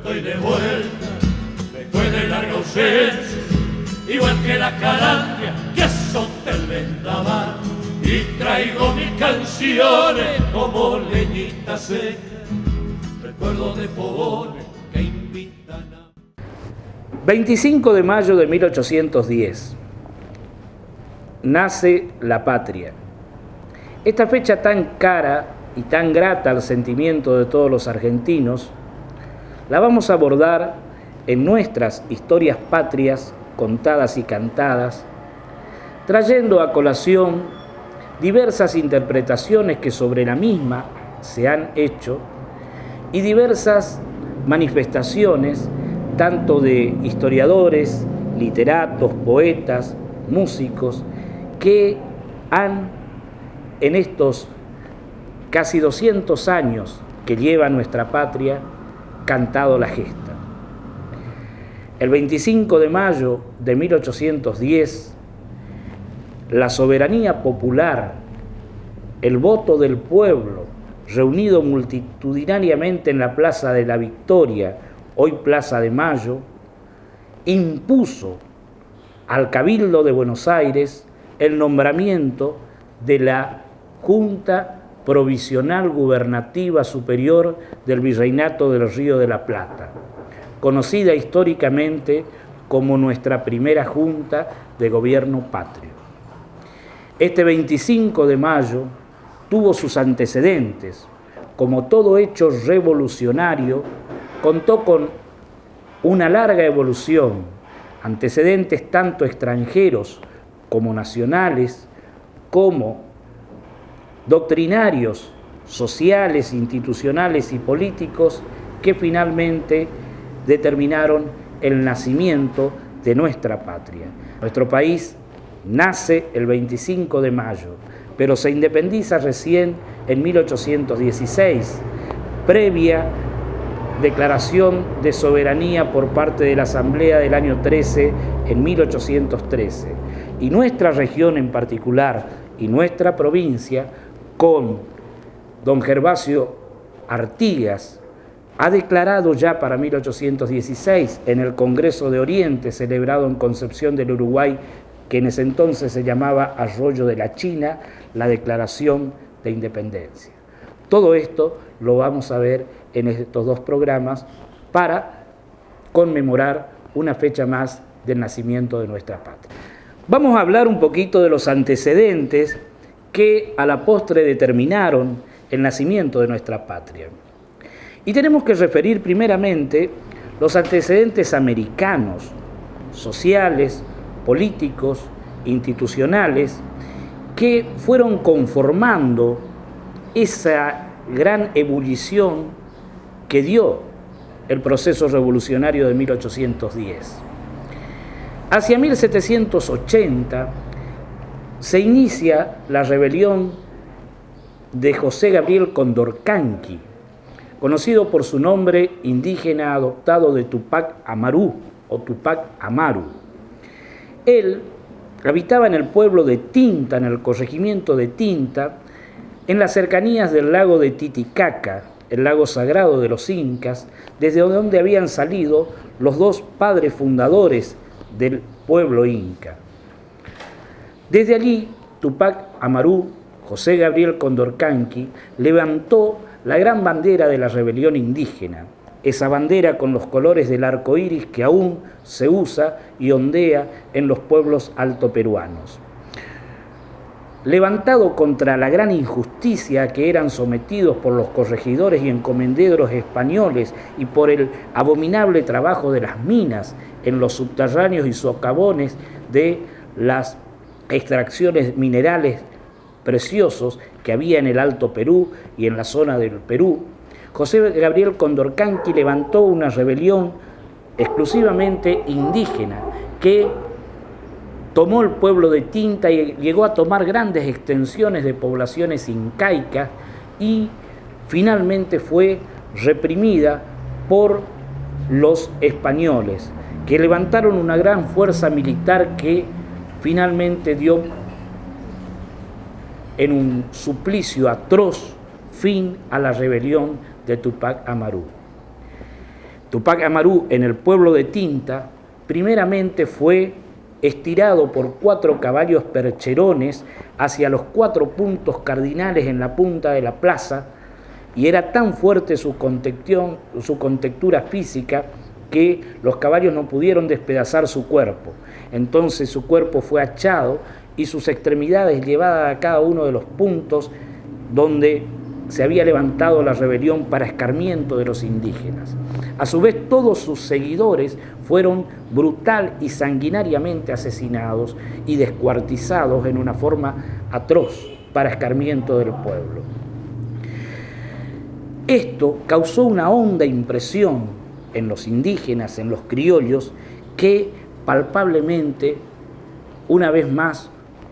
estoy de vuelta, después de larga ausencia, igual que la calandria que azota el vendaval, y traigo mis canciones como leñita seca, recuerdos de fogones que invitan a... 25 de mayo de 1810 nace la patria. Esta fecha tan cara y tan grata al sentimiento de todos los argentinos, la vamos a abordar en nuestras historias patrias contadas y cantadas, trayendo a colación diversas interpretaciones que sobre la misma se han hecho y diversas manifestaciones tanto de historiadores, literatos, poetas, músicos, que han, en estos casi 200 años que lleva nuestra patria, cantado la gesta. El 25 de mayo de 1810, la soberanía popular, el voto del pueblo, reunido multitudinariamente en la Plaza de la Victoria, hoy Plaza de Mayo, impuso al Cabildo de Buenos Aires el nombramiento de la Junta Provisional Gubernativa Superior del Virreinato del Río de la Plata, conocida históricamente como nuestra primera Junta de Gobierno Patrio. Este 25 de mayo tuvo sus antecedentes. Como todo hecho revolucionario, contó con una larga evolución, antecedentes tanto extranjeros como nacionales, como doctrinarios, sociales, institucionales y políticos que finalmente determinaron el nacimiento de nuestra patria. Nuestro país nace el 25 de mayo, pero se independiza recién en 1816, previa declaración de soberanía por parte de la Asamblea del año 13 en 1813. Y nuestra región en particular y nuestra provincia, con don Gervasio Artigas, ha declarado ya para 1816 en el Congreso de Oriente, celebrado en Concepción del Uruguay, que en ese entonces se llamaba Arroyo de la China, la Declaración de Independencia. Todo esto lo vamos a ver en estos dos programas para conmemorar una fecha más del nacimiento de nuestra patria. Vamos a hablar un poquito de los antecedentes que a la postre determinaron el nacimiento de nuestra patria. Y tenemos que referir primeramente los antecedentes americanos, sociales, políticos, institucionales, que fueron conformando esa gran ebullición que dio el proceso revolucionario de 1810. Hacia 1780 se inicia la rebelión de José Gabriel Condorcanqui, conocido por su nombre indígena adoptado de Tupac Amaru o Tupac Amaru. Él habitaba en el pueblo de Tinta, en el corregimiento de Tinta, en las cercanías del lago de Titicaca, el lago sagrado de los incas, desde donde habían salido los dos padres fundadores del pueblo inca. Desde allí, Tupac Amaru, José Gabriel Condorcanqui, levantó la gran bandera de la rebelión indígena, esa bandera con los colores del arco iris que aún se usa y ondea en los pueblos altoperuanos. Levantado contra la gran injusticia que eran sometidos por los corregidores y encomenderos españoles y por el abominable trabajo de las minas en los subterráneos y socavones de las extracciones minerales preciosos que había en el Alto Perú y en la zona del Perú, José Gabriel Condorcanqui levantó una rebelión exclusivamente indígena que tomó el pueblo de Tinta y llegó a tomar grandes extensiones de poblaciones incaicas y finalmente fue reprimida por los españoles, que levantaron una gran fuerza militar que finalmente dio en un suplicio atroz fin a la rebelión de Tupac Amaru. Tupac Amaru, en el pueblo de Tinta, primeramente fue estirado por 4 caballos percherones hacia los 4 puntos cardinales en la punta de la plaza, y era tan fuerte su contextura física que los caballos no pudieron despedazar su cuerpo. Entonces su cuerpo fue achado y sus extremidades llevadas a cada uno de los puntos donde se había levantado la rebelión para escarmiento de los indígenas. A su vez, todos sus seguidores fueron brutal y sanguinariamente asesinados y descuartizados en una forma atroz para escarmiento del pueblo. Esto causó una honda impresión en los indígenas, en los criollos, que palpablemente, una vez más,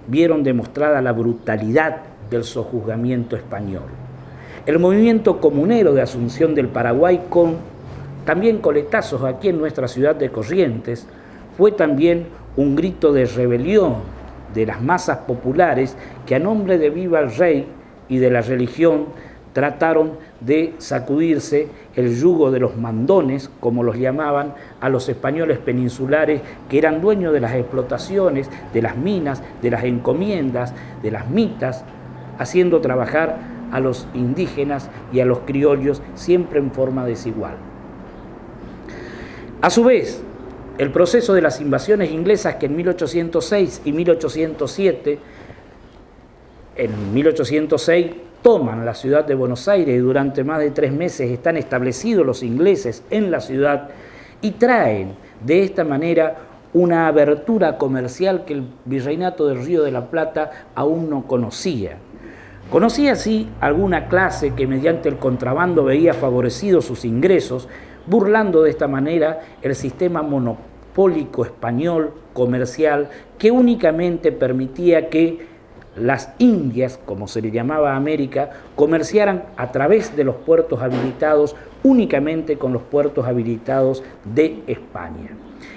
vieron demostrada la brutalidad del sojuzgamiento español. El movimiento comunero de Asunción del Paraguay, con también coletazos aquí en nuestra ciudad de Corrientes, fue también un grito de rebelión de las masas populares que, a nombre de Viva el Rey y de la religión, trataron de sacudirse el yugo de los mandones, como los llamaban a los españoles peninsulares, que eran dueños de las explotaciones, de las minas, de las encomiendas, de las mitas, haciendo trabajar a los indígenas y a los criollos siempre en forma desigual. A su vez, el proceso de las invasiones inglesas, que en 1806 y 1807, en 1806 toman la ciudad de Buenos Aires y durante más de 3 meses están establecidos los ingleses en la ciudad y traen de esta manera una abertura comercial que el Virreinato del Río de la Plata aún no conocía. Conocía sí alguna clase que mediante el contrabando veía favorecidos sus ingresos, burlando de esta manera el sistema monopólico español comercial que únicamente permitía que las Indias, como se le llamaba a América, comerciaran a través de los puertos habilitados, únicamente con los puertos habilitados de España.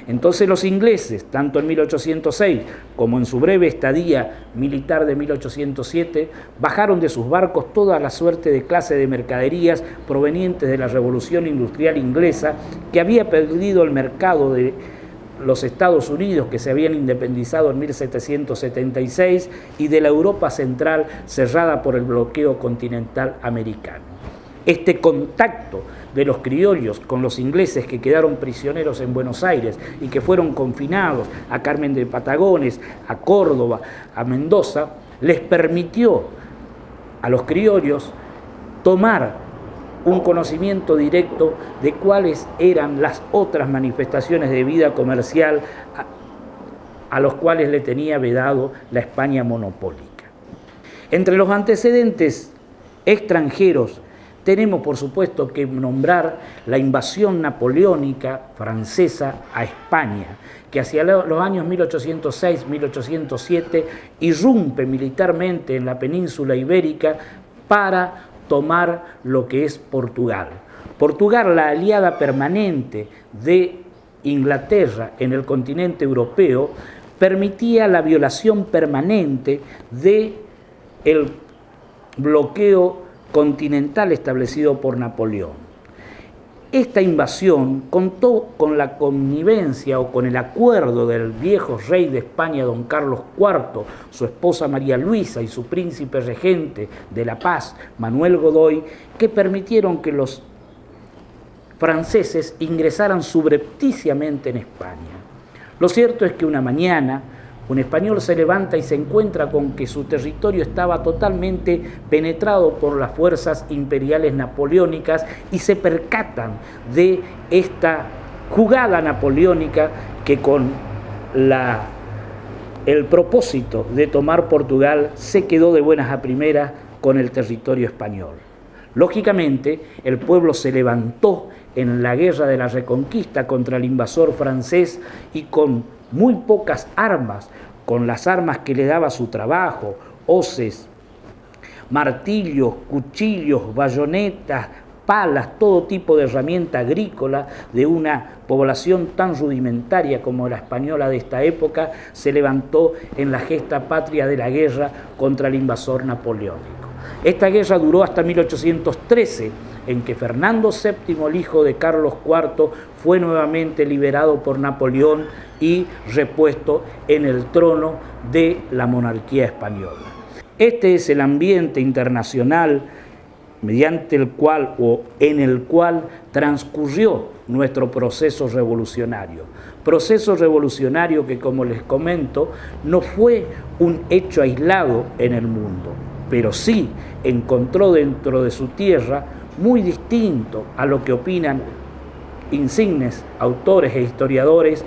Entonces los ingleses, tanto en 1806 como en su breve estadía militar de 1807, bajaron de sus barcos toda la suerte de clase de mercaderías provenientes de la Revolución Industrial Inglesa, que había perdido el mercado de los Estados Unidos, que se habían independizado en 1776, y de la Europa central cerrada por el bloqueo continental americano. Este contacto de los criollos con los ingleses, que quedaron prisioneros en Buenos Aires y que fueron confinados a Carmen de Patagones, a Córdoba, a Mendoza, les permitió a los criollos tomar un conocimiento directo de cuáles eran las otras manifestaciones de vida comercial a los cuales le tenía vedado la España monopólica. Entre los antecedentes extranjeros tenemos, por supuesto, que nombrar la invasión napoleónica francesa a España, que hacia los años 1806-1807 irrumpe militarmente en la península ibérica para tomar lo que es Portugal. Portugal, la aliada permanente de Inglaterra en el continente europeo, permitía la violación permanente del bloqueo continental establecido por Napoleón. Esta invasión contó con la connivencia o con el acuerdo del viejo rey de España, don Carlos IV, su esposa María Luisa y su príncipe regente de la paz, Manuel Godoy, que permitieron que los franceses ingresaran subrepticiamente en España. Lo cierto es que una mañana un español se levanta y se encuentra con que su territorio estaba totalmente penetrado por las fuerzas imperiales napoleónicas y se percatan de esta jugada napoleónica que con el propósito de tomar Portugal se quedó de buenas a primeras con el territorio español. Lógicamente, el pueblo se levantó en la guerra de la Reconquista contra el invasor francés y con muy pocas armas, con las armas que le daba su trabajo, hoces, martillos, cuchillos, bayonetas, palas, todo tipo de herramienta agrícola de una población tan rudimentaria como la española de esta época, se levantó en la gesta patria de la guerra contra el invasor napoleónico. Esta guerra duró hasta 1813, en que Fernando VII, el hijo de Carlos IV, fue nuevamente liberado por Napoleón y repuesto en el trono de la monarquía española. Este es el ambiente internacional mediante el cual o en el cual transcurrió nuestro proceso revolucionario. Proceso revolucionario que, como les comento, no fue un hecho aislado en el mundo, pero sí encontró dentro de su tierra, muy distinto a lo que opinan insignes autores e historiadores,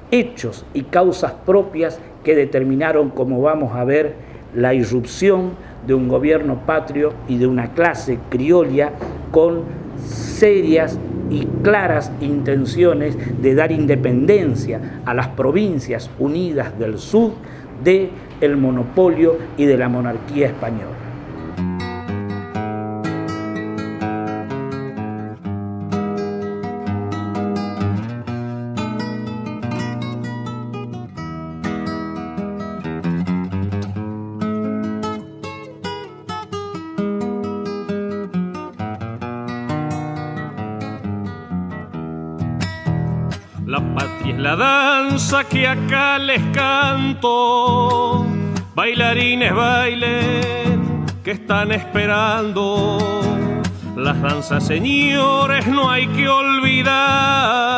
hechos y causas propias que determinaron, como vamos a ver, la irrupción de un gobierno patrio y de una clase criolla con serias y claras intenciones de dar independencia a las provincias unidas del sur del monopolio y de la monarquía española. La patria es la danza que acá les canto, bailarines bailen que están esperando. Las danzas, señores, no hay que olvidar,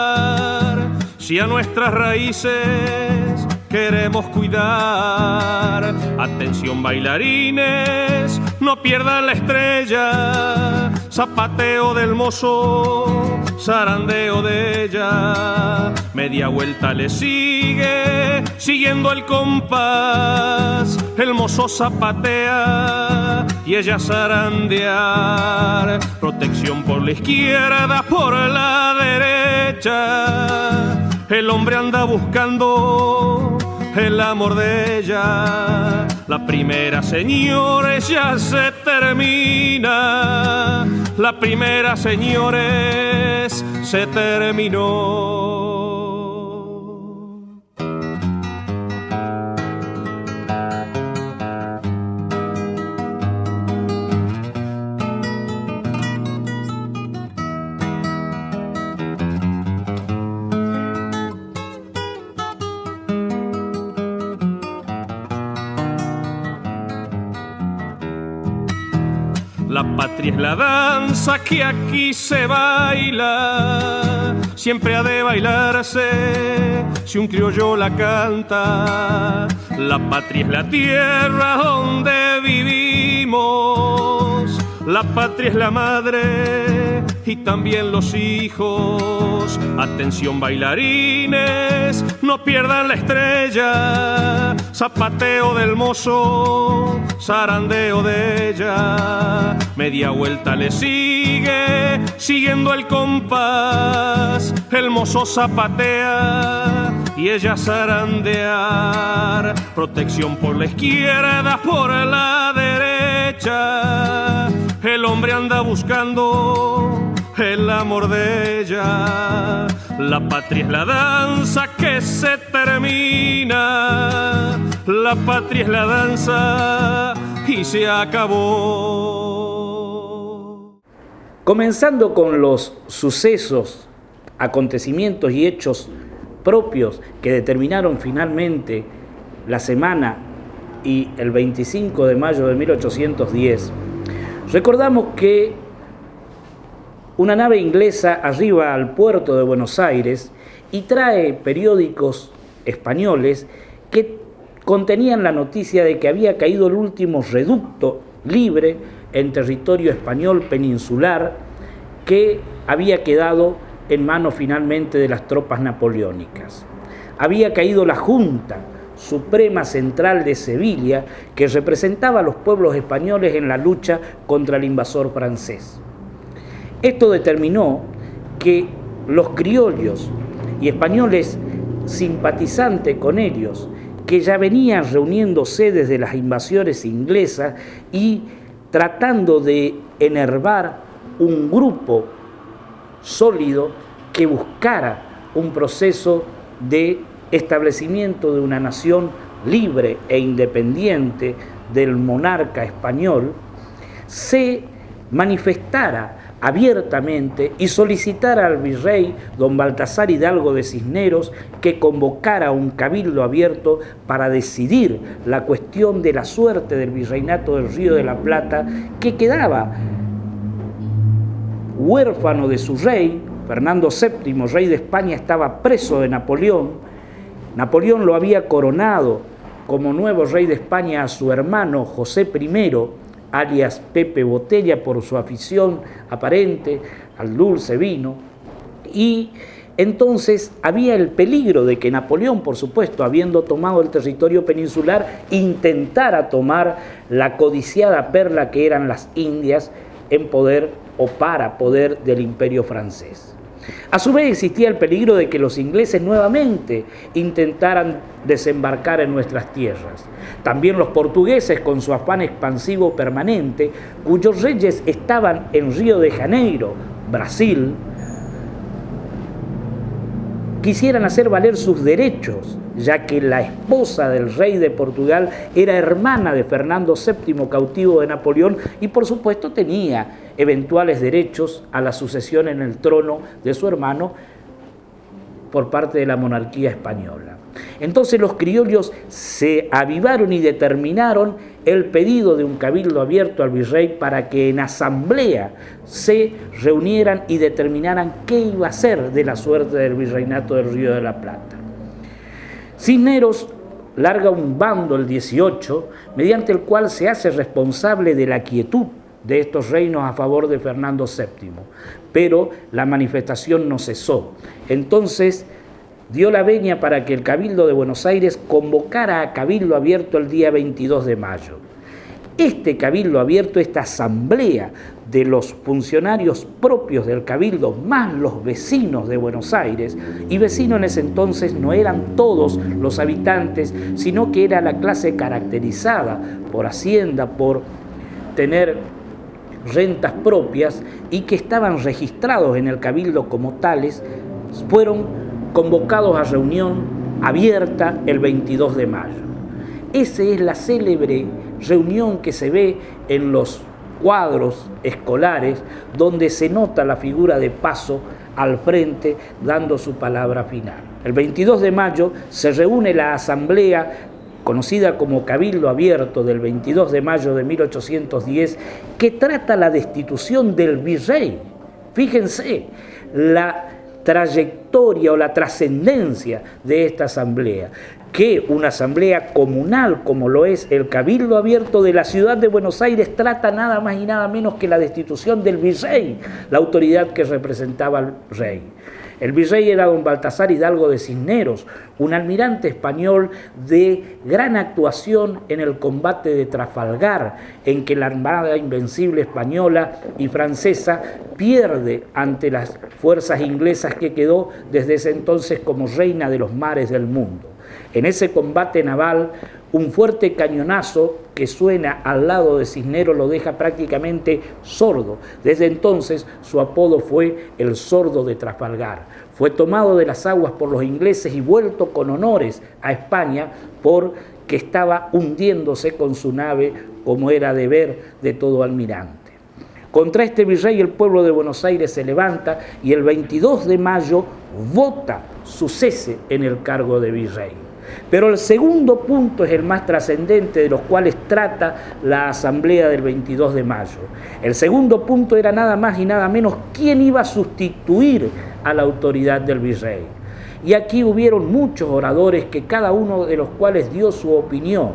si a nuestras raíces queremos cuidar. Atención bailarines, no pierdan la estrella, zapateo del mozo, zarandeo de ella, media vuelta le sigue, siguiendo el compás, el mozo zapatea y ella zarandear, protección por la izquierda, por la derecha, el hombre anda buscando el amor de ella. La primera, señores, ya se termina. La primera, señores, se terminó. La patria es la danza que aquí se baila, siempre ha de bailarse si un criollo la canta. La patria es la tierra donde vivimos, la patria es la madre y también los hijos. Atención bailarines, no pierdan la estrella, zapateo del mozo, zarandeo de ella, media vuelta le sigue, siguiendo el compás, el mozo zapatea y ella zarandear, protección por la izquierda, por la derecha, el hombre anda buscando el amor de ella. La patria es la danza que se termina, la patria es la danza y se acabó. Comenzando con los sucesos, acontecimientos y hechos propios que determinaron finalmente la semana y el 25 de mayo de 1810, recordamos que una nave inglesa arriba al puerto de Buenos Aires y trae periódicos españoles que contenían la noticia de que había caído el último reducto libre en territorio español peninsular que había quedado en manos finalmente de las tropas napoleónicas. Había caído la Junta Suprema Central de Sevilla, que representaba a los pueblos españoles en la lucha contra el invasor francés. Esto determinó que los criollos y españoles simpatizantes con ellos, que ya venían reuniéndose desde las invasiones inglesas y tratando de enervar un grupo sólido que buscara un proceso de establecimiento de una nación libre e independiente del monarca español, se manifestara abiertamente y solicitar al virrey don Baltasar Hidalgo de Cisneros que convocara un cabildo abierto para decidir la cuestión de la suerte del virreinato del Río de la Plata, que quedaba huérfano de su rey. Fernando VII, rey de España, estaba preso de Napoleón. Napoleón lo había coronado como nuevo rey de España a su hermano José I, alias Pepe Botella, por su afición aparente al dulce vino. Y entonces había el peligro de que Napoleón, por supuesto, habiendo tomado el territorio peninsular, intentara tomar la codiciada perla que eran las Indias en poder o para poder del Imperio francés. A su vez existía el peligro de que los ingleses nuevamente intentaran desembarcar en nuestras tierras. También los portugueses, con su afán expansivo permanente, cuyos reyes estaban en Río de Janeiro, Brasil, quisieran hacer valer sus derechos, ya que la esposa del rey de Portugal era hermana de Fernando VII, cautivo de Napoleón, y por supuesto tenía eventuales derechos a la sucesión en el trono de su hermano por parte de la monarquía española. Entonces los criollos se avivaron y determinaron el pedido de un cabildo abierto al virrey para que en asamblea se reunieran y determinaran qué iba a ser de la suerte del virreinato del Río de la Plata. Cisneros larga un bando el 18, mediante el cual se hace responsable de la quietud de estos reinos a favor de Fernando VII, pero la manifestación no cesó. Entonces dio la venia para que el Cabildo de Buenos Aires convocara a cabildo abierto el día 22 de mayo. Este cabildo abierto, esta asamblea de los funcionarios propios del cabildo, más los vecinos de Buenos Aires, y vecinos en ese entonces no eran todos los habitantes, sino que era la clase caracterizada por hacienda, por tener rentas propias y que estaban registrados en el cabildo como tales, fueron convocados a reunión abierta el 22 de mayo. Esa es la célebre reunión que se ve en los cuadros escolares, donde se nota la figura de Paso al frente dando su palabra final. El 22 de mayo se reúne la asamblea conocida como Cabildo Abierto del 22 de mayo de 1810, que trata la destitución del virrey. Fíjense la trayectoria o la trascendencia de esta asamblea, que una asamblea comunal como lo es el Cabildo Abierto de la ciudad de Buenos Aires trata nada más y nada menos que la destitución del virrey, la autoridad que representaba al rey. El virrey era don Baltasar Hidalgo de Cisneros, un almirante español de gran actuación en el combate de Trafalgar, en que la Armada Invencible española y francesa pierde ante las fuerzas inglesas, que quedó desde ese entonces como reina de los mares del mundo. En ese combate naval, un fuerte cañonazo que suena al lado de Cisneros lo deja prácticamente sordo. Desde entonces su apodo fue el Sordo de Trafalgar. Fue tomado de las aguas por los ingleses y vuelto con honores a España porque estaba hundiéndose con su nave, como era deber de todo almirante. Contra este virrey el pueblo de Buenos Aires se levanta y el 22 de mayo vota su cese en el cargo de virrey. Pero el segundo punto es el más trascendente, de los cuales trata la asamblea del 22 de mayo. El segundo punto era nada más y nada menos quién iba a sustituir a la autoridad del virrey. Y aquí hubieron muchos oradores, que cada uno de los cuales dio su opinión.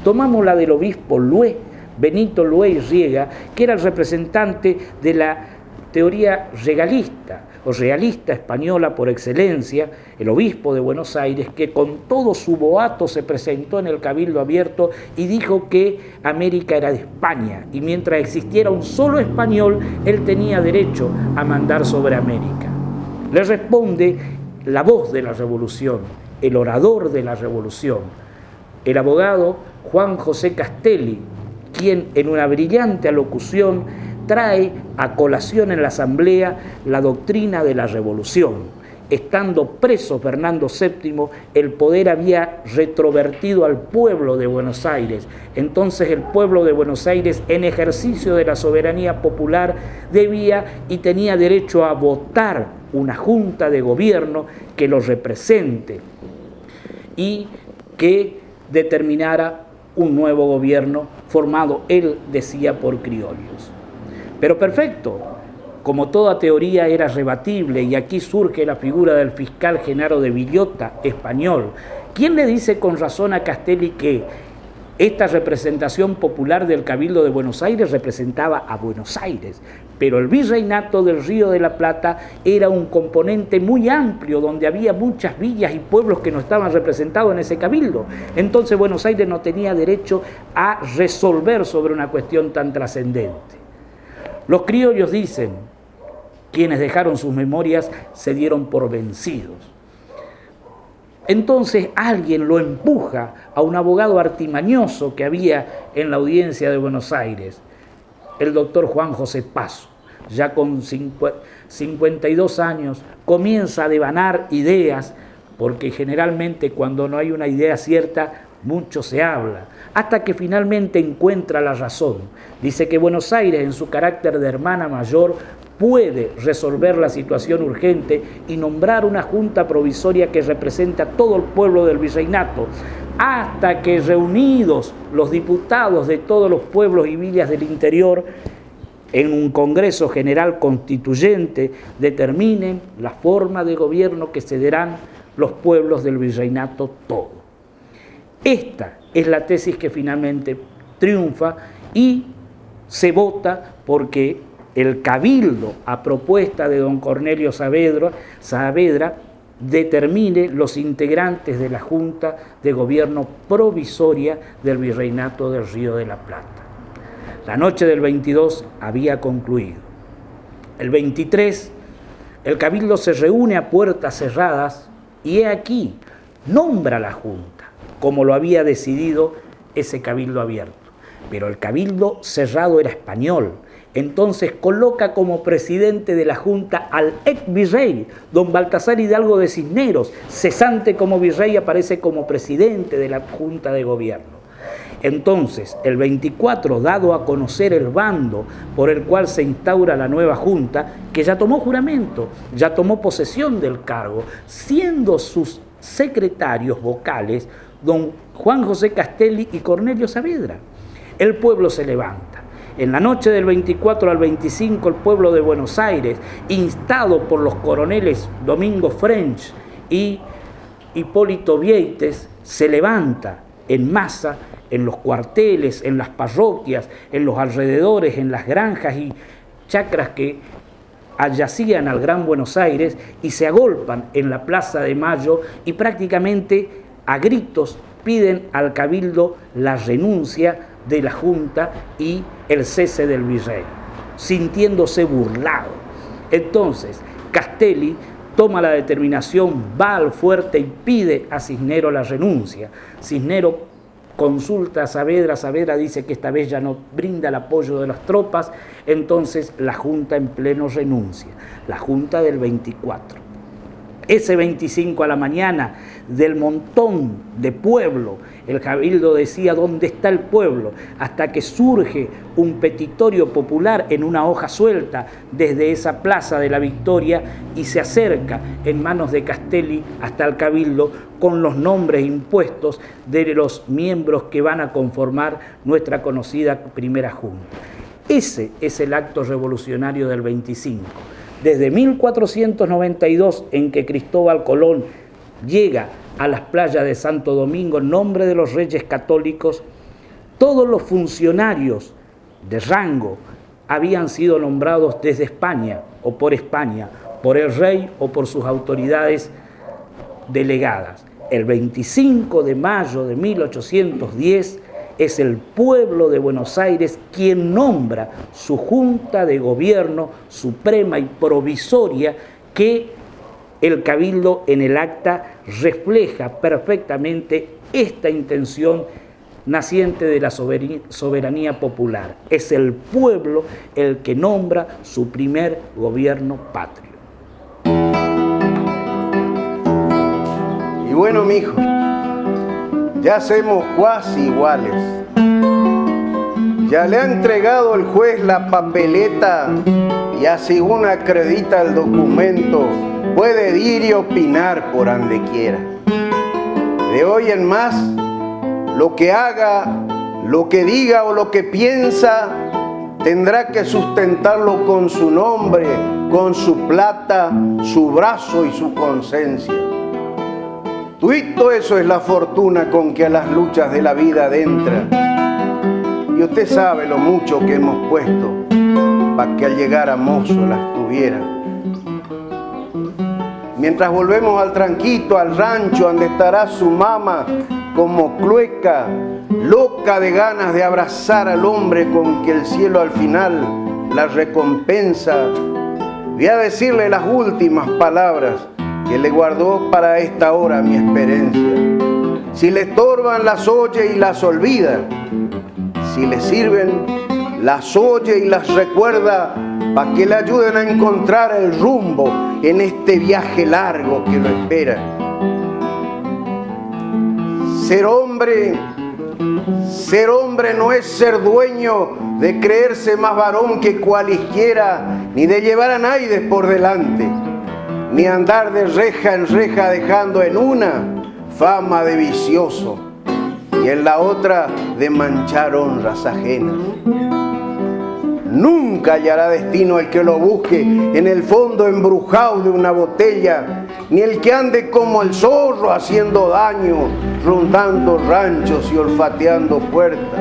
Tomamos la del obispo Lué, Benito Lué y Riega, que era el representante de la teoría regalista o realista española por excelencia, el obispo de Buenos Aires, que con todo su boato se presentó en el Cabildo Abierto y dijo que América era de España, y mientras existiera un solo español, él tenía derecho a mandar sobre América. Le responde la voz de la revolución, el orador de la revolución, el abogado Juan José Castelli, quien en una brillante alocución trae a colación en la asamblea la doctrina de la revolución. estando preso Fernando VII, el poder había retrovertido al pueblo de Buenos Aires. Entonces el pueblo de Buenos Aires, en ejercicio de la soberanía popular, debía y tenía derecho a votar una junta de gobierno que los represente y que determinara un nuevo gobierno formado, él decía, por criollos. Pero perfecto, como toda teoría era rebatible, y aquí surge la figura del fiscal Genaro de Villota, español, quien le dice con razón a Castelli que esta representación popular del Cabildo de Buenos Aires representaba a Buenos Aires, pero el virreinato del Río de la Plata era un componente muy amplio donde había muchas villas y pueblos que no estaban representados en ese cabildo. Entonces Buenos Aires no tenía derecho a resolver sobre una cuestión tan trascendente. Los criollos dicen, quienes dejaron sus memorias se dieron por vencidos. Entonces alguien lo empuja a un abogado artimañoso que había en la audiencia de Buenos Aires, el doctor Juan José Paso. Ya con 52 años comienza a devanar ideas, porque generalmente cuando no hay una idea cierta, mucho se habla, hasta que finalmente encuentra la razón. Dice que Buenos Aires, en su carácter de hermana mayor, puede resolver la situación urgente y nombrar una junta provisoria que represente a todo el pueblo del virreinato, hasta que reunidos los diputados de todos los pueblos y villas del interior, en un Congreso General Constituyente, determinen la forma de gobierno que cederán los pueblos del virreinato todo. Esta es la tesis que finalmente triunfa y se vota porque el Cabildo, a propuesta de don Cornelio Saavedra, determine los integrantes de la Junta de Gobierno Provisoria del Virreinato del Río de la Plata. La noche del 22 había concluido. El 23, el Cabildo se reúne a puertas cerradas y he aquí, nombra la Junta, como lo había decidido ese Cabildo abierto. Pero el Cabildo cerrado era español. Entonces coloca como presidente de la Junta al ex virrey, don Baltasar Hidalgo de Cisneros, cesante como virrey, aparece como presidente de la Junta de Gobierno. Entonces, el 24, dado a conocer el bando por el cual se instaura la nueva Junta, que ya tomó juramento, ya tomó posesión del cargo, siendo sus secretarios vocales don Juan José Castelli y Cornelio Saavedra. El pueblo se levanta. En la noche del 24 al 25, el pueblo de Buenos Aires, instado por los coroneles Domingo French y Hipólito Vieites, se levanta en masa en los cuarteles, en las parroquias, en los alrededores, en las granjas y chacras que adyacían al Gran Buenos Aires, y se agolpan en la Plaza de Mayo y prácticamente a gritos piden al Cabildo la renuncia de la Junta y el cese del virrey, sintiéndose burlado. Entonces Castelli toma la determinación, va al fuerte y pide a Cisneros la renuncia. Cisneros consulta a Saavedra, Saavedra dice que esta vez ya no brinda el apoyo de las tropas, entonces la Junta en pleno renuncia, la Junta del 24. Ese 25 a la mañana, del montón de pueblo, el Cabildo decía ¿dónde está el pueblo? Hasta que surge un petitorio popular en una hoja suelta desde esa Plaza de la Victoria y se acerca en manos de Castelli hasta el Cabildo con los nombres impuestos de los miembros que van a conformar nuestra conocida primera Junta. Ese es el acto revolucionario del 25. Desde 1492, en que Cristóbal Colón llega a las playas de Santo Domingo en nombre de los reyes católicos, todos los funcionarios de rango habían sido nombrados desde España o por España, por el rey o por sus autoridades delegadas. El 25 de mayo de 1810 es el pueblo de Buenos Aires quien nombra su Junta de Gobierno suprema y provisoria, que el Cabildo en el acta refleja perfectamente esta intención naciente de la soberanía popular. Es el pueblo el que nombra su primer gobierno patrio. Bueno, mijo, ya somos cuasi iguales. Ya le ha entregado el juez la papeleta y así uno acredita el documento, puede ir y opinar por donde quiera. De hoy en más, lo que haga, lo que diga o lo que piensa, tendrá que sustentarlo con su nombre, con su plata, su brazo y su conciencia. Tuito eso es la fortuna con que a las luchas de la vida adentra. Y usted sabe lo mucho que hemos puesto para que al llegar a mozo las tuviera. Mientras volvemos al tranquito, al rancho, donde estará su mamá como clueca, loca de ganas de abrazar al hombre con que el cielo al final la recompensa, voy a decirle las últimas palabras que le guardó para esta hora mi experiencia. Si le estorban, las oye y las olvida. Si le sirven, las oye y las recuerda para que le ayuden a encontrar el rumbo en este viaje largo que lo espera. Ser hombre no es ser dueño de creerse más varón que cualquiera, ni de llevar a nadie por delante, ni andar de reja en reja dejando en una fama de vicioso y en la otra de manchar honras ajenas. Nunca hallará destino el que lo busque en el fondo embrujado de una botella, ni el que ande como el zorro haciendo daño, rondando ranchos y olfateando puertas.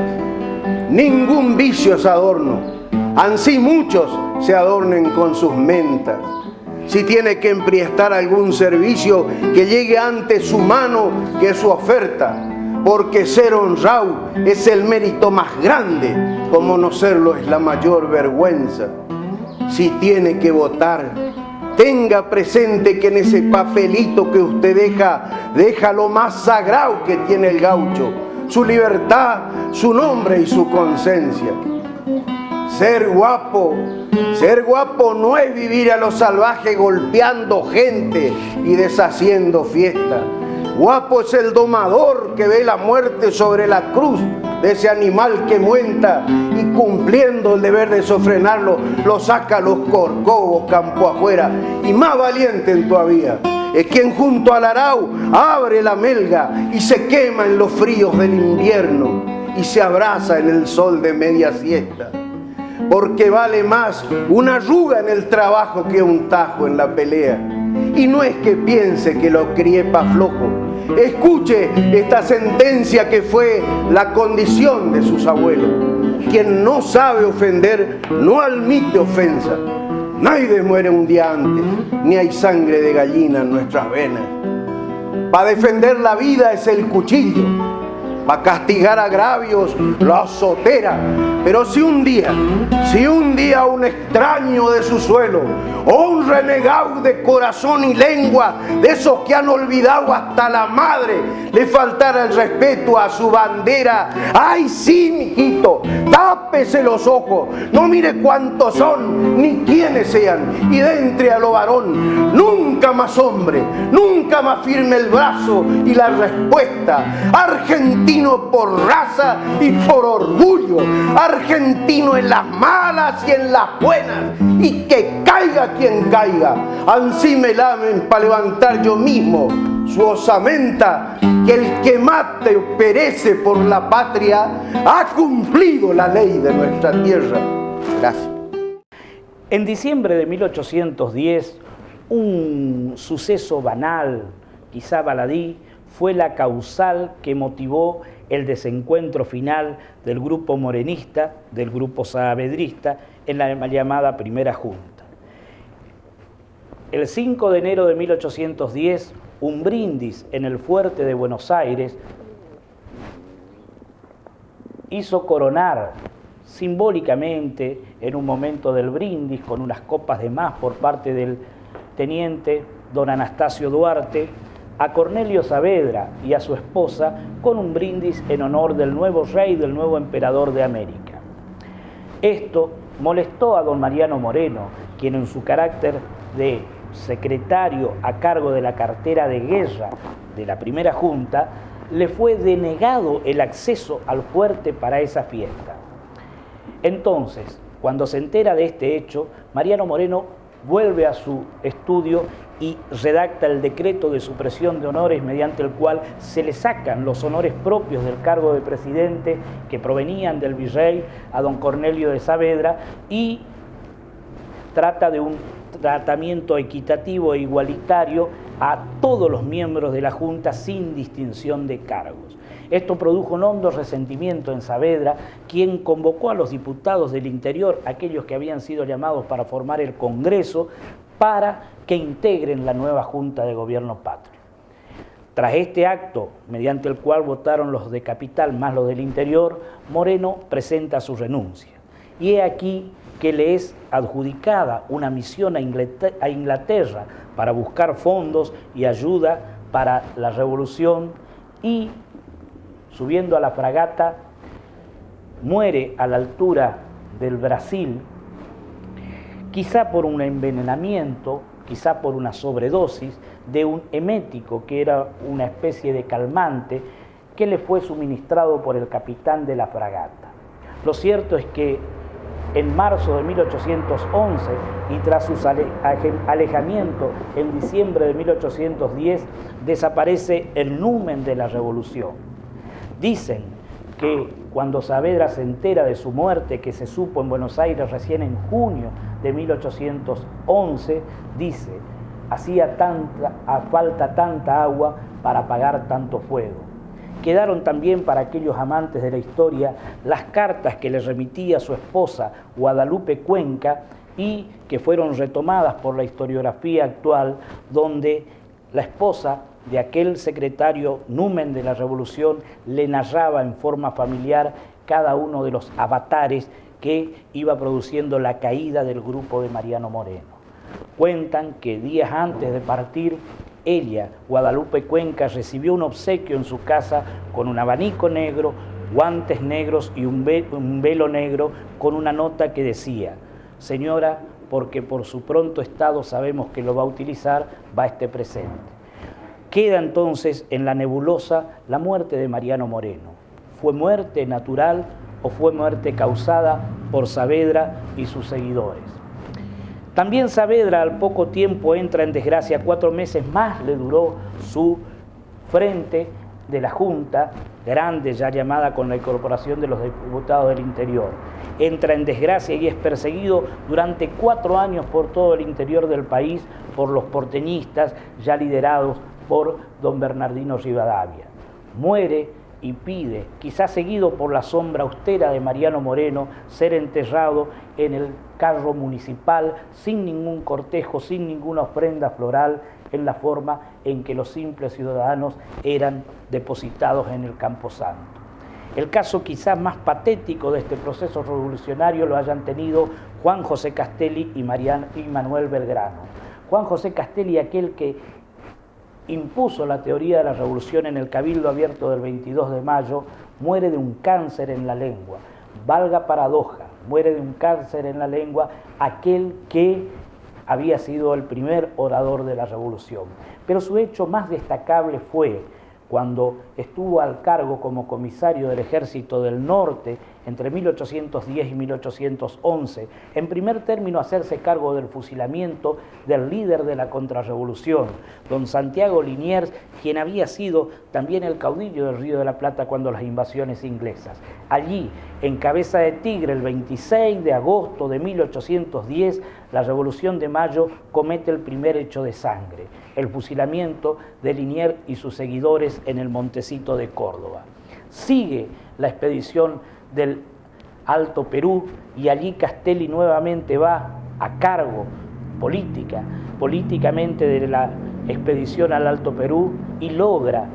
Ningún vicio es adorno, ansí muchos se adornen con sus mentas. Si tiene que emprestar algún servicio, que llegue ante su mano que su oferta, porque ser honrado es el mérito más grande, como no serlo es la mayor vergüenza. Si tiene que votar, tenga presente que en ese papelito que usted deja lo más sagrado que tiene el gaucho, su libertad, su nombre y su conciencia. Ser guapo no es vivir a lo salvaje golpeando gente y deshaciendo fiesta. Guapo es el domador que ve la muerte sobre la cruz de ese animal que muenta y cumpliendo el deber de sofrenarlo, lo saca a los corcovos campo afuera. Y más valiente todavía es quien junto al arao abre la melga y se quema en los fríos del invierno y se abraza en el sol de media siesta. Porque vale más una arruga en el trabajo que un tajo en la pelea. Y no es que piense que lo crié pa' flojo. Escuche esta sentencia que fue la condición de sus abuelos. Quien no sabe ofender, no admite ofensa. Nadie muere un día antes, ni hay sangre de gallina en nuestras venas. Para defender la vida es el cuchillo, para castigar agravios la azotera. Pero si un día un extraño de su suelo o un renegado de corazón y lengua, de esos que han olvidado hasta la madre, le faltara el respeto a su bandera, ¡ay sí, mijito! Tápese los ojos, no mire cuántos son ni quiénes sean, y de entre a lo varón, nunca más hombre, nunca más firme el brazo y la respuesta. Argentino por raza y por orgullo, argentino en las malas y en las buenas, y que caiga quien caiga. Ansí me lamen para levantar yo mismo su osamenta, que el que mate o perece por la patria ha cumplido la ley de nuestra tierra. Gracias. En diciembre de 1810, un suceso banal, quizá baladí, fue la causal que motivó el desencuentro final del grupo morenista, del grupo saavedrista, en la llamada Primera Junta. El 5 de enero de 1810, un brindis en el fuerte de Buenos Aires hizo coronar simbólicamente, en un momento del brindis, con unas copas de más por parte del teniente don Anastasio Duarte, a Cornelio Saavedra y a su esposa con un brindis en honor del nuevo rey, del nuevo emperador de América. Esto molestó a don Mariano Moreno, quien en su carácter de secretario a cargo de la cartera de guerra de la primera junta, le fue denegado el acceso al fuerte para esa fiesta. Entonces, cuando se entera de este hecho, Mariano Moreno vuelve a su estudio y redacta el decreto de supresión de honores mediante el cual se le sacan los honores propios del cargo de presidente que provenían del virrey a don Cornelio de Saavedra y trata de un tratamiento equitativo e igualitario a todos los miembros de la Junta sin distinción de cargos. Esto produjo un hondo resentimiento en Saavedra, quien convocó a los diputados del interior, aquellos que habían sido llamados para formar el Congreso, para que integren la nueva Junta de Gobierno Patrio. Tras este acto, mediante el cual votaron los de capital más los del interior, Moreno presenta su renuncia. Y he aquí que le es adjudicada una misión a Inglaterra para buscar fondos y ayuda para la revolución y, subiendo a la fragata, muere a la altura del Brasil, quizá por un envenenamiento, quizá por una sobredosis de un emético, que era una especie de calmante que le fue suministrado por el capitán de la fragata. Lo cierto es que en marzo de 1811 y tras su alejamiento en diciembre de 1810 desaparece el numen de la revolución. Dicen que cuando Saavedra se entera de su muerte, que se supo en Buenos Aires recién en junio de 1811, dice: hacía falta tanta agua para apagar tanto fuego. Quedaron también para aquellos amantes de la historia las cartas que le remitía su esposa Guadalupe Cuenca y que fueron retomadas por la historiografía actual, donde la esposa de aquel secretario numen de la revolución le narraba en forma familiar cada uno de los avatares que iba produciendo la caída del grupo de Mariano Moreno. Cuentan que días antes de partir, ella, Guadalupe Cuenca, recibió un obsequio en su casa con un abanico negro, guantes negros y un velo negro con una nota que decía: señora, porque por su pronto estado sabemos que lo va a utilizar, va este presente. Queda entonces en la nebulosa la muerte de Mariano Moreno. ¿Fue muerte natural o fue muerte causada por Saavedra y sus seguidores? También Saavedra al poco tiempo entra en desgracia. 4 meses más le duró su frente de la Junta, grande ya llamada con la incorporación de los diputados del interior. Entra en desgracia y es perseguido durante 4 años por todo el interior del país por los porteñistas ya liderados por don Bernardino Rivadavia. Muere y pide, quizás seguido por la sombra austera de Mariano Moreno, ser enterrado en el carro municipal sin ningún cortejo, sin ninguna ofrenda floral, en la forma en que los simples ciudadanos eran depositados en el Camposanto. El caso quizás más patético de este proceso revolucionario lo hayan tenido Juan José Castelli y Manuel Belgrano. Juan José Castelli, aquel que impuso la teoría de la revolución en el Cabildo Abierto del 22 de mayo, muere de un cáncer en la lengua. Valga paradoja, muere de un cáncer en la lengua aquel que había sido el primer orador de la revolución. Pero su hecho más destacable fue cuando estuvo al cargo como comisario del Ejército del Norte entre 1810 y 1811, en primer término hacerse cargo del fusilamiento del líder de la contrarrevolución, don Santiago Liniers, quien había sido también el caudillo del Río de la Plata cuando las invasiones inglesas. Allí, en Cabeza de Tigre, el 26 de agosto de 1810, la Revolución de Mayo comete el primer hecho de sangre, el fusilamiento de Liniers y sus seguidores en el Montecito de Córdoba. Sigue la expedición del Alto Perú y allí Castelli nuevamente va a cargo políticamente de la expedición al Alto Perú y logra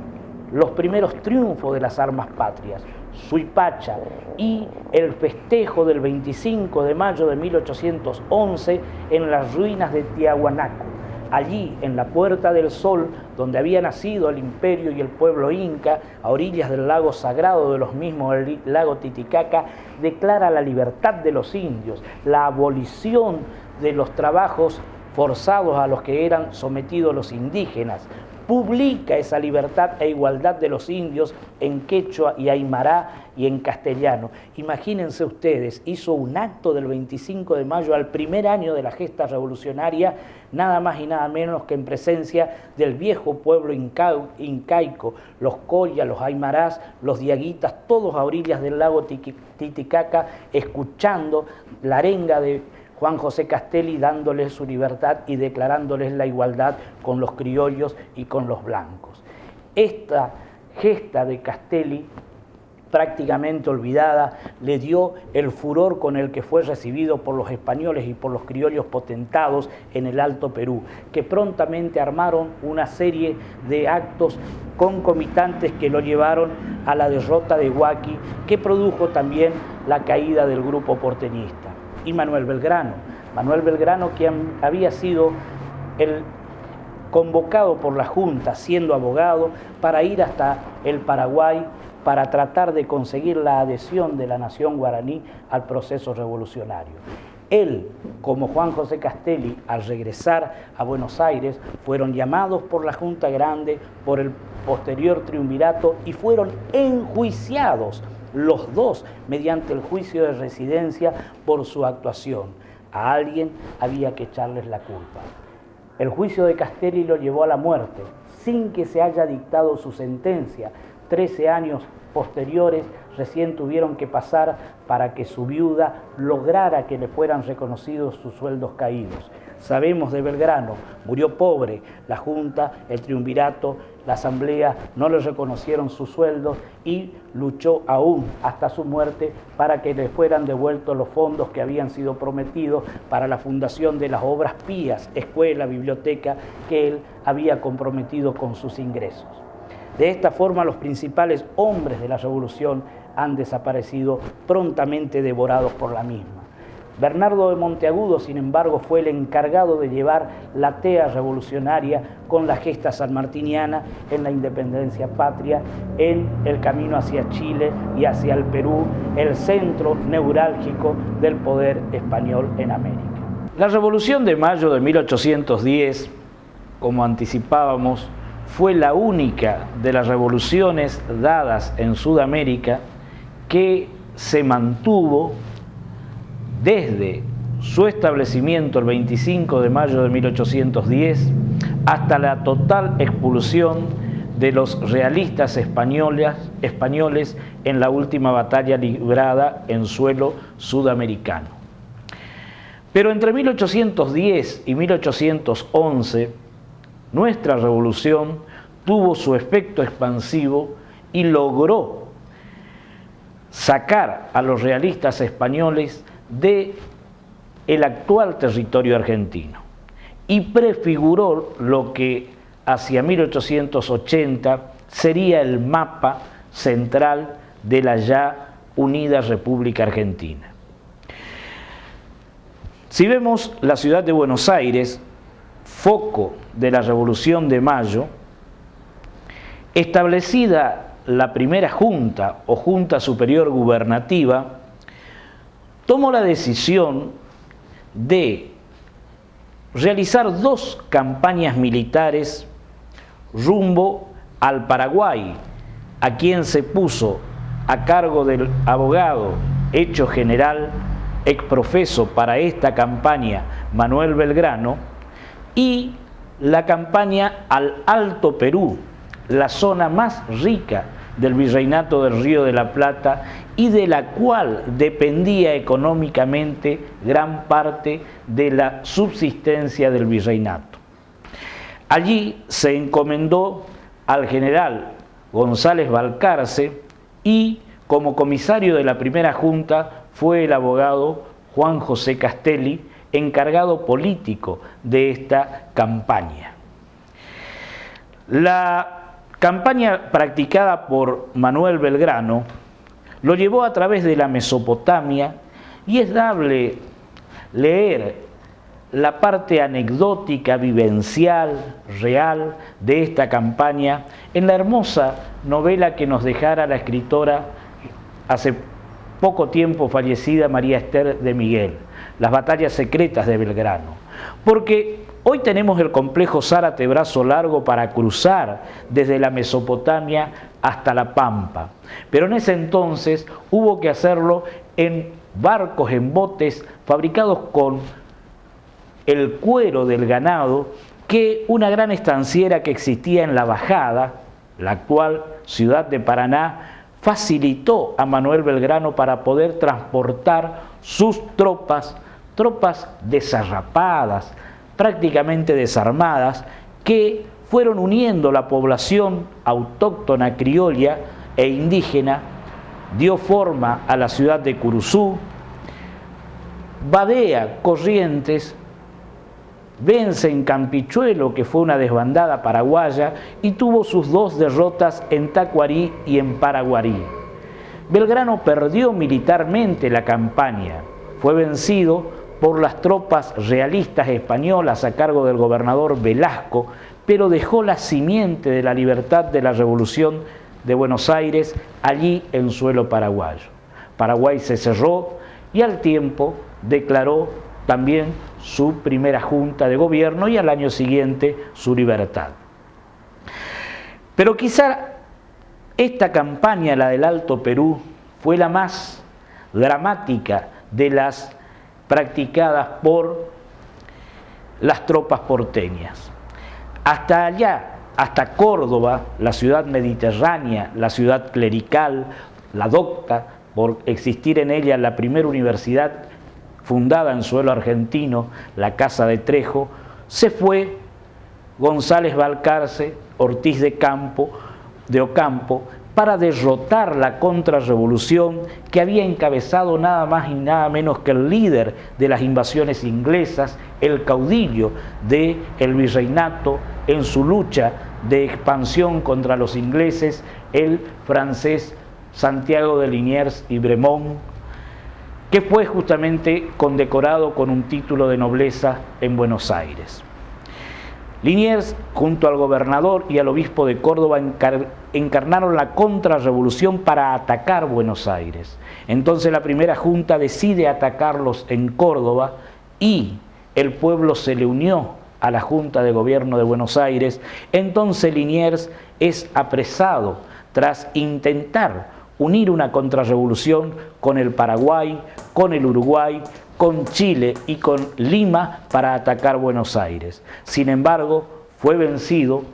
los primeros triunfos de las armas patrias, Suipacha y el festejo del 25 de mayo de 1811 en las ruinas de Tiahuanaco. Allí, en la Puerta del Sol, donde había nacido el imperio y el pueblo inca, a orillas del lago sagrado de los mismos, el lago Titicaca, declara la libertad de los indios, la abolición de los trabajos forzados a los que eran sometidos los indígenas. Publica esa libertad e igualdad de los indios en quechua y aymara y en castellano. Imagínense ustedes, hizo un acto del 25 de mayo al primer año de la gesta revolucionaria, nada más y nada menos que en presencia del viejo pueblo incaico, los collas, los aymarás, los diaguitas, todos a orillas del lago Titicaca, escuchando la arenga de Juan José Castelli, dándoles su libertad y declarándoles la igualdad con los criollos y con los blancos. Esta gesta de Castelli, prácticamente olvidada, le dio el furor con el que fue recibido por los españoles y por los criollos potentados en el Alto Perú, que prontamente armaron una serie de actos concomitantes que lo llevaron a la derrota de Huaki, que produjo también la caída del grupo porteñista. Y Manuel Belgrano, que había sido el convocado por la Junta, siendo abogado, para ir hasta el Paraguay para tratar de conseguir la adhesión de la nación guaraní al proceso revolucionario. Él, como Juan José Castelli, al regresar a Buenos Aires, fueron llamados por la Junta Grande, por el posterior triunvirato, y fueron enjuiciados los dos mediante el juicio de residencia por su actuación. A alguien había que echarles la culpa. El juicio de Castelli lo llevó a la muerte, sin que se haya dictado su sentencia. 13 años posteriores recién tuvieron que pasar para que su viuda lograra que le fueran reconocidos sus sueldos caídos. Sabemos de Belgrano, murió pobre, la Junta, el triunvirato, la Asamblea no le reconocieron sus sueldos y luchó aún hasta su muerte para que le fueran devueltos los fondos que habían sido prometidos para la fundación de las obras pías, escuela, biblioteca, que él había comprometido con sus ingresos. De esta forma, los principales hombres de la revolución han desaparecido, prontamente devorados por la misma. Bernardo de Monteagudo, sin embargo, fue el encargado de llevar la tea revolucionaria con la gesta sanmartiniana en la independencia patria, en el camino hacia Chile y hacia el Perú, el centro neurálgico del poder español en América. La Revolución de Mayo de 1810, como anticipábamos, fue la única de las revoluciones dadas en Sudamérica que se mantuvo desde su establecimiento el 25 de mayo de 1810 hasta la total expulsión de los realistas españoles en la última batalla librada en suelo sudamericano. Pero entre 1810 y 1811, nuestra revolución tuvo su efecto expansivo y logró sacar a los realistas españoles de el actual territorio argentino y prefiguró lo que hacia 1880 sería el mapa central de la ya unida República Argentina. Si vemos la ciudad de Buenos Aires, foco de la Revolución de Mayo, establecida la primera junta o Junta Superior Gubernativa, tomó la decisión de realizar dos campañas militares rumbo al Paraguay, a quien se puso a cargo del abogado hecho general exprofeso para esta campaña Manuel Belgrano, y la campaña al Alto Perú, la zona más rica del Virreinato del Río de la Plata y de la cual dependía económicamente gran parte de la subsistencia del virreinato. Allí se encomendó al general González Balcarce y como comisario de la primera junta fue el abogado Juan José Castelli, encargado político de esta campaña. La campaña practicada por Manuel Belgrano lo llevó a través de la Mesopotamia y es dable leer la parte anecdótica, vivencial, real de esta campaña en la hermosa novela que nos dejara la escritora hace poco tiempo fallecida María Esther de Miguel, Las batallas secretas de Belgrano, porque Hoy tenemos el complejo Zárate Brazo Largo para cruzar desde la Mesopotamia hasta la Pampa, pero en ese entonces hubo que hacerlo en barcos, en botes fabricados con el cuero del ganado que una gran estanciera que existía en la Bajada, la actual ciudad de Paraná, facilitó a Manuel Belgrano para poder transportar sus tropas desarrapadas, prácticamente desarmadas, que fueron uniendo la población autóctona criolla e indígena, dio forma a la ciudad de Curuzú, vadea Corrientes, vence en Campichuelo, que fue una desbandada paraguaya, y tuvo sus dos derrotas en Tacuarí y en Paraguarí. Belgrano perdió militarmente la campaña, fue vencido por las tropas realistas españolas a cargo del gobernador Velasco, pero dejó la simiente de la libertad de la Revolución de Buenos Aires allí en suelo paraguayo. Paraguay se cerró y al tiempo declaró también su primera junta de gobierno y al año siguiente su libertad. Pero quizá esta campaña, la del Alto Perú, fue la más dramática de las practicadas por las tropas porteñas. Hasta allá, hasta Córdoba, la ciudad mediterránea, la ciudad clerical, la docta, por existir en ella la primera universidad fundada en suelo argentino, la Casa de Trejo, se fue González Balcarce, Ortiz de Ocampo, para derrotar la contrarrevolución que había encabezado nada más y nada menos que el líder de las invasiones inglesas, el caudillo del virreinato en su lucha de expansión contra los ingleses, el francés Santiago de Liniers y Bremont, que fue justamente condecorado con un título de nobleza en Buenos Aires. Liniers, junto al gobernador y al obispo de Córdoba, encarnaron la contrarrevolución para atacar Buenos Aires. Entonces la primera junta decide atacarlos en Córdoba y el pueblo se le unió a la Junta de Gobierno de Buenos Aires. Entonces Liniers es apresado tras intentar unir una contrarrevolución con el Paraguay, con el Uruguay, con Chile y con Lima para atacar Buenos Aires. Sin embargo, fue vencido,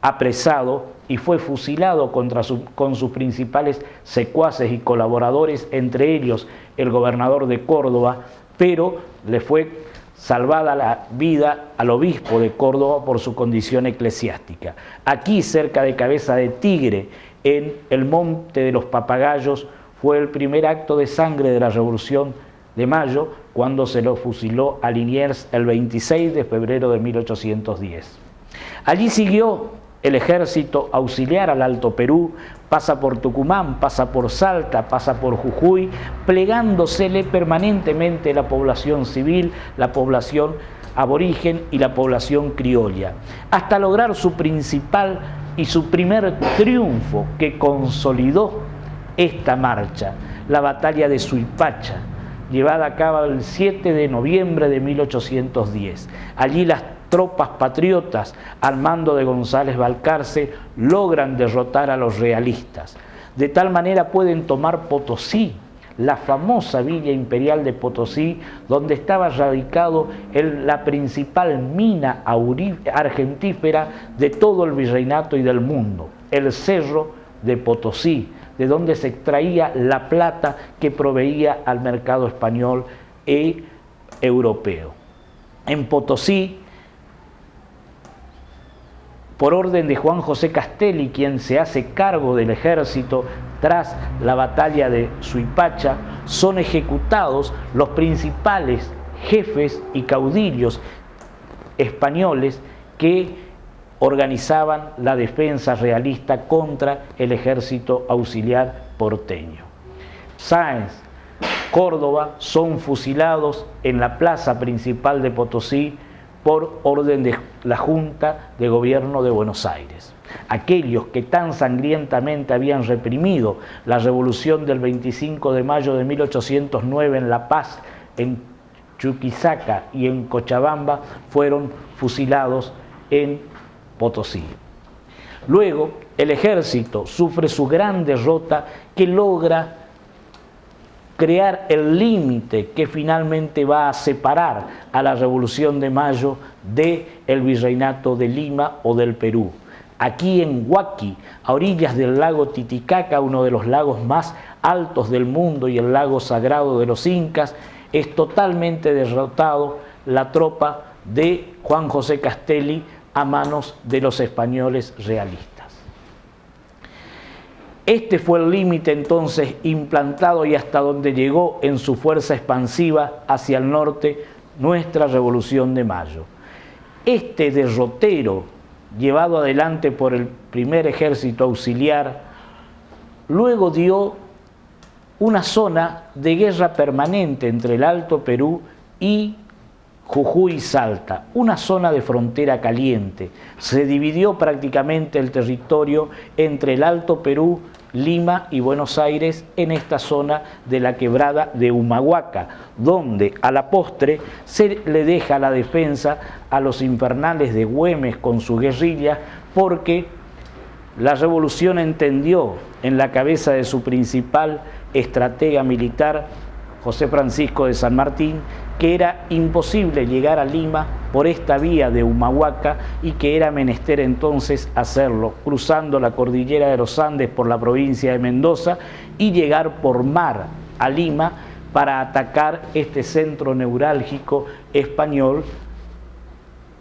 apresado y fue fusilado con sus principales secuaces y colaboradores, entre ellos el gobernador de Córdoba, pero le fue salvada la vida al obispo de Córdoba por su condición eclesiástica. Aquí, cerca de Cabeza de Tigre, en el Monte de los Papagayos, fue el primer acto de sangre de la Revolución de Mayo, cuando se lo fusiló a Liniers el 26 de febrero de 1810. Allí siguió el ejército auxiliar al Alto Perú, pasa por Tucumán, pasa por Salta, pasa por Jujuy, plegándosele permanentemente la población civil, la población aborigen y la población criolla, hasta lograr su principal y su primer triunfo que consolidó esta marcha, la batalla de Suipacha, llevada a cabo el 7 de noviembre de 1810. Allí las tropas patriotas, al mando de González Balcarce, logran derrotar a los realistas. De tal manera pueden tomar Potosí, la famosa villa imperial de Potosí, donde estaba radicado la principal mina argentífera de todo el virreinato y del mundo, el Cerro de Potosí, de donde se extraía la plata que proveía al mercado español y europeo. En Potosí, por orden de Juan José Castelli, quien se hace cargo del ejército tras la batalla de Suipacha, son ejecutados los principales jefes y caudillos españoles que organizaban la defensa realista contra el ejército auxiliar porteño. Sáenz, Córdoba son fusilados en la plaza principal de Potosí por orden de la Junta de Gobierno de Buenos Aires. Aquellos que tan sangrientamente habían reprimido la revolución del 25 de mayo de 1809 en La Paz, en Chuquisaca y en Cochabamba fueron fusilados en Potosí. Luego, el ejército sufre su gran derrota que logra crear el límite que finalmente va a separar a la Revolución de Mayo del Virreinato de Lima o del Perú. Aquí en Huaqui, a orillas del lago Titicaca, uno de los lagos más altos del mundo y el lago sagrado de los incas, es totalmente derrotado la tropa de Juan José Castelli a manos de los españoles realistas. Este fue el límite entonces implantado y hasta donde llegó en su fuerza expansiva hacia el norte nuestra Revolución de Mayo. Este derrotero llevado adelante por el primer ejército auxiliar luego dio una zona de guerra permanente entre el Alto Perú y Jujuy y Salta, una zona de frontera caliente. Se dividió prácticamente el territorio entre el Alto Perú, Lima y Buenos Aires en esta zona de la quebrada de Humahuaca, donde a la postre se le deja la defensa a los infernales de Güemes con su guerrilla, porque la revolución entendió en la cabeza de su principal estratega militar, José Francisco de San Martín, que era imposible llegar a Lima por esta vía de Humahuaca y que era menester entonces hacerlo, cruzando la cordillera de los Andes por la provincia de Mendoza y llegar por mar a Lima para atacar este centro neurálgico español,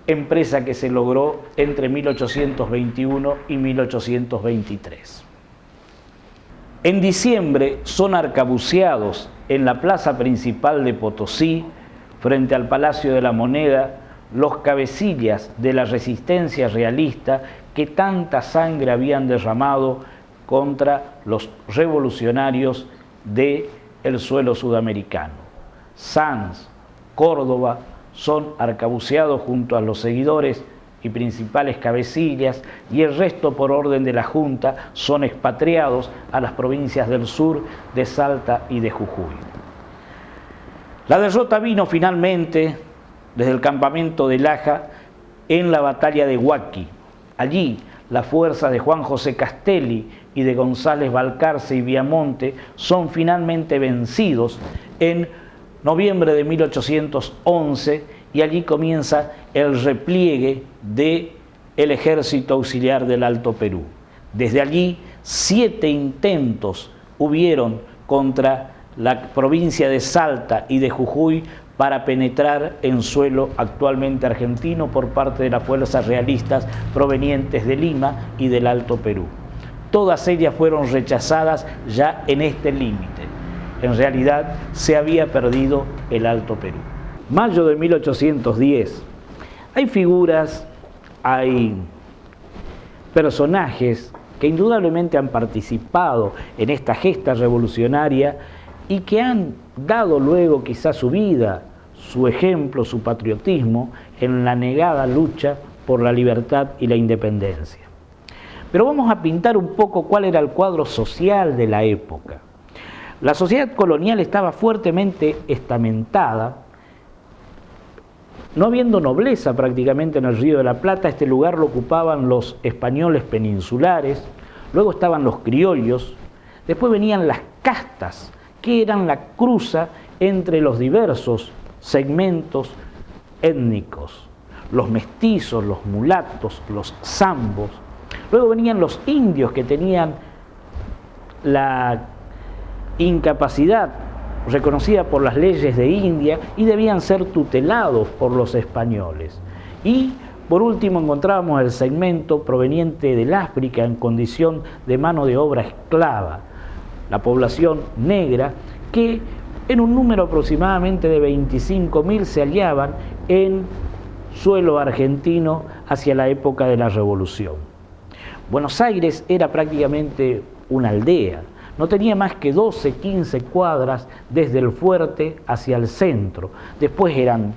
empresa que se logró entre 1821 y 1823. En diciembre son arcabuceados en la plaza principal de Potosí, frente al Palacio de la Moneda, los cabecillas de la resistencia realista que tanta sangre habían derramado contra los revolucionarios del suelo sudamericano. Sanz, Córdoba son arcabuceados junto a los seguidores y principales cabecillas, y el resto, por orden de la Junta, son expatriados a las provincias del sur de Salta y de Jujuy. La derrota vino finalmente desde el campamento de Laja en la batalla de Huaqui. Allí las fuerzas de Juan José Castelli y de González Balcarce y Viamonte son finalmente vencidos en noviembre de 1811, y allí comienza el repliegue del ejército auxiliar del Alto Perú. Desde allí 7 intentos hubieron contra la provincia de Salta y de Jujuy para penetrar en suelo actualmente argentino por parte de las fuerzas realistas provenientes de Lima y del Alto Perú. Todas ellas fueron rechazadas ya en este límite. En realidad se había perdido el Alto Perú. Mayo de 1810, hay figuras, hay personajes que indudablemente han participado en esta gesta revolucionaria y que han dado luego quizás su vida, su ejemplo, su patriotismo en la negada lucha por la libertad y la independencia. Pero vamos a pintar un poco cuál era el cuadro social de la época. La sociedad colonial estaba fuertemente estamentada. No habiendo nobleza prácticamente en el Río de la Plata, este lugar lo ocupaban los españoles peninsulares, luego estaban los criollos, después venían las castas, que eran la cruza entre los diversos segmentos étnicos, los mestizos, los mulatos, los zambos. Luego venían los indios, que tenían la incapacidad reconocida por las leyes de India y debían ser tutelados por los españoles. Y por último encontrábamos el segmento proveniente del África en condición de mano de obra esclava, la población negra, que en un número aproximadamente de 25.000 se hallaban en suelo argentino hacia la época de la Revolución. Buenos Aires era prácticamente una aldea. No tenía más que 12, 15 cuadras desde el fuerte hacia el centro. Después eran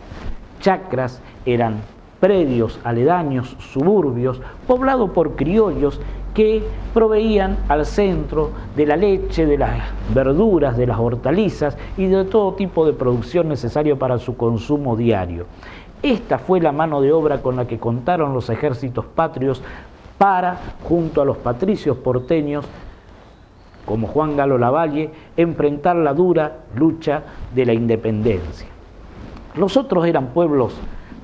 chacras, eran predios aledaños, suburbios, poblado por criollos que proveían al centro de la leche, de las verduras, de las hortalizas y de todo tipo de producción necesario para su consumo diario. Esta fue la mano de obra con la que contaron los ejércitos patrios para, junto a los patricios porteños, como Juan Galo Lavalle, enfrentar la dura lucha de la independencia. Los otros eran pueblos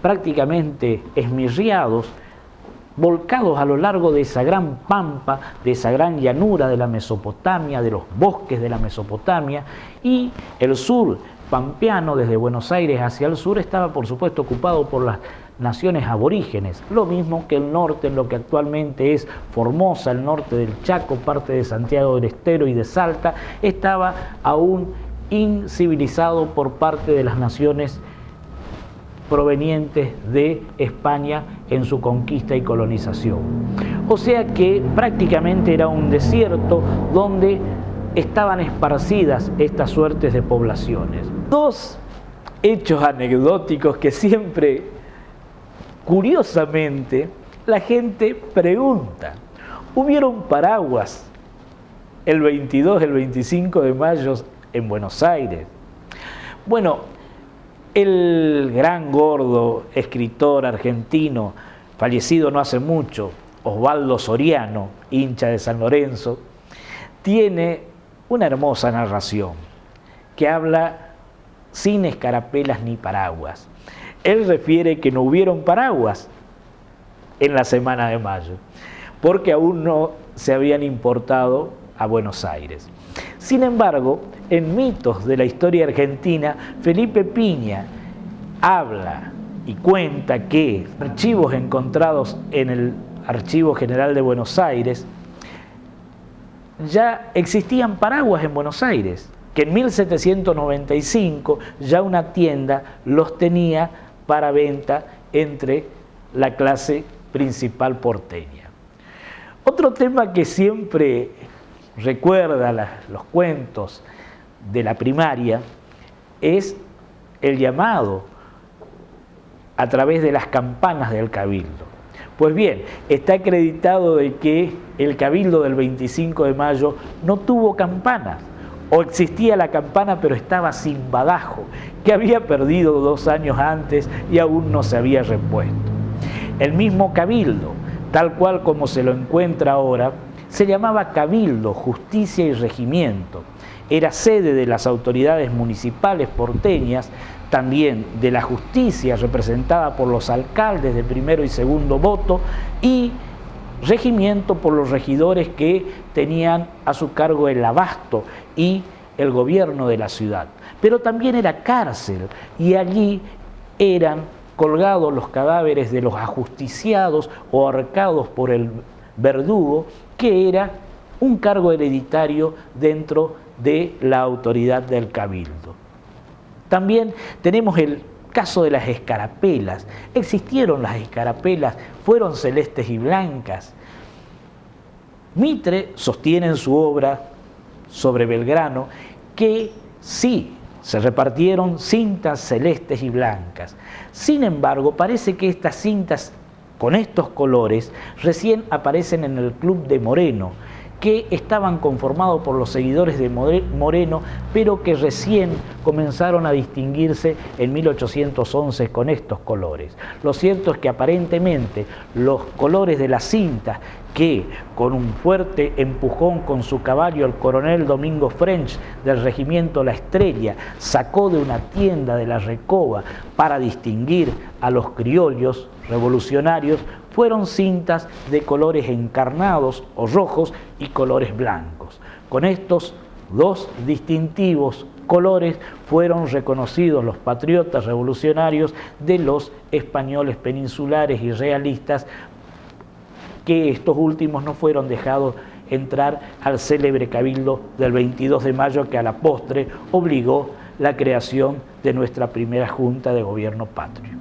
prácticamente esmirriados, volcados a lo largo de esa gran pampa, de esa gran llanura de la Mesopotamia, de los bosques de la Mesopotamia, y el sur pampeano, desde Buenos Aires hacia el sur, estaba por supuesto ocupado por las naciones aborígenes, lo mismo que el norte, en lo que actualmente es Formosa, el norte del Chaco, parte de Santiago del Estero y de Salta, estaba aún incivilizado por parte de las naciones provenientes de España en su conquista y colonización. O sea que prácticamente era un desierto donde estaban esparcidas estas suertes de poblaciones. Dos hechos anecdóticos que siempre, curiosamente, la gente pregunta. ¿Hubieron paraguas el 22, el 25 de mayo en Buenos Aires? Bueno, el gran gordo escritor argentino, fallecido no hace mucho, Osvaldo Soriano, hincha de San Lorenzo, tiene una hermosa narración que habla sin escarapelas ni paraguas. Él refiere que no hubieron paraguas en la semana de mayo, porque aún no se habían importado a Buenos Aires. Sin embargo, en Mitos de la Historia Argentina, Felipe Piña habla y cuenta que archivos encontrados en el Archivo General de Buenos Aires ya existían paraguas en Buenos Aires, que en 1795 ya una tienda los tenía para venta entre la clase principal porteña. Otro tema que siempre recuerda los cuentos de la primaria es el llamado a través de las campanas del Cabildo. Pues bien, está acreditado de que el Cabildo del 25 de mayo no tuvo campanas, o existía la campana pero estaba sin badajo, que había perdido 2 años antes y aún no se había repuesto. El mismo Cabildo, tal cual como se lo encuentra ahora, se llamaba Cabildo, Justicia y Regimiento. Era sede de las autoridades municipales porteñas, también de la justicia representada por los alcaldes de primero y segundo voto, y regimiento por los regidores que tenían a su cargo el abasto y el gobierno de la ciudad. Pero también era cárcel, y allí eran colgados los cadáveres de los ajusticiados o ahorcados por el verdugo, que era un cargo hereditario dentro de la autoridad del Cabildo. También tenemos el caso de las escarapelas. Existieron las escarapelas, fueron celestes y blancas. Mitre sostiene en su obra sobre Belgrano que sí, se repartieron cintas celestes y blancas. Sin embargo, parece que estas cintas con estos colores recién aparecen en el Club de Moreno, que estaban conformados por los seguidores de Moreno, pero que recién comenzaron a distinguirse en 1811 con estos colores. Lo cierto es que aparentemente los colores de las cintas que con un fuerte empujón con su caballo el coronel Domingo French del regimiento La Estrella sacó de una tienda de la Recoba para distinguir a los criollos revolucionarios, fueron cintas de colores encarnados o rojos y colores blancos. Con estos dos distintivos colores fueron reconocidos los patriotas revolucionarios de los españoles peninsulares y realistas, que estos últimos no fueron dejados entrar al célebre Cabildo del 22 de mayo que a la postre obligó la creación de nuestra primera Junta de Gobierno Patrio.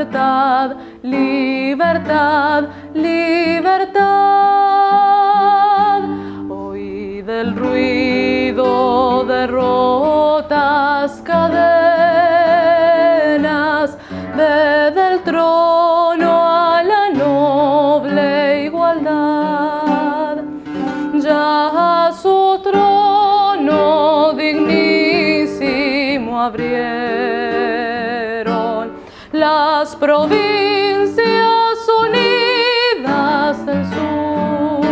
libertad, libertad, libertad. Oí del ruido de rotas cadenas, desde el trono a la noble igualdad. Ya su trono dignísimo abrieron las provincias unidas del sur,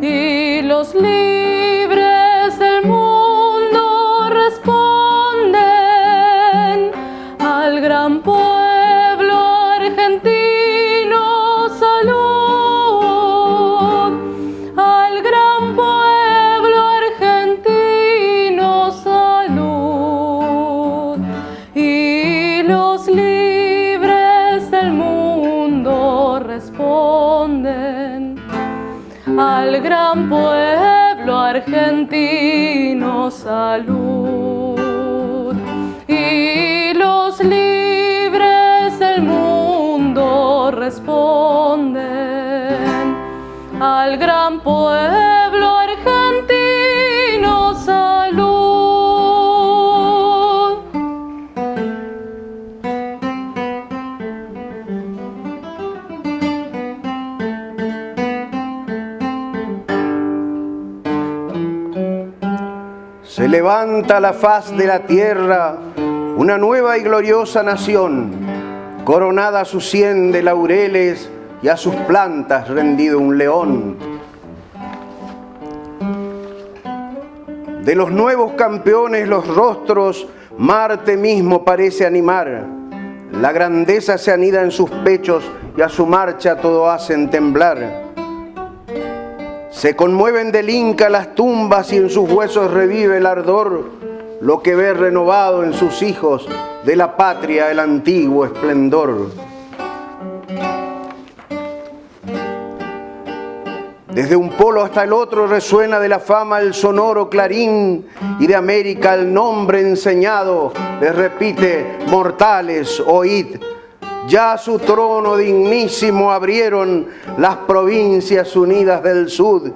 y los libres del mundo responden al gran pueblo argentino. Salud al gran pueblo argentino. Salud. Y los libres del mundo responden al gran pueblo argentino. Salud. Y los libres del mundo responden al gran pueblo argentino. Salud. Se levanta la faz de la tierra una nueva y gloriosa nación, coronada a sus 100 de laureles y a sus plantas rendido un león. De los nuevos campeones los rostros Marte mismo parece animar. La grandeza se anida en sus pechos y a su marcha todo hacen temblar. Se conmueven del Inca las tumbas y en sus huesos revive el ardor, lo que ve renovado en sus hijos de la patria el antiguo esplendor. Desde un polo hasta el otro resuena de la fama el sonoro clarín, y de América el nombre enseñado les repite: mortales, oíd. Ya su trono dignísimo abrieron las provincias unidas del sur,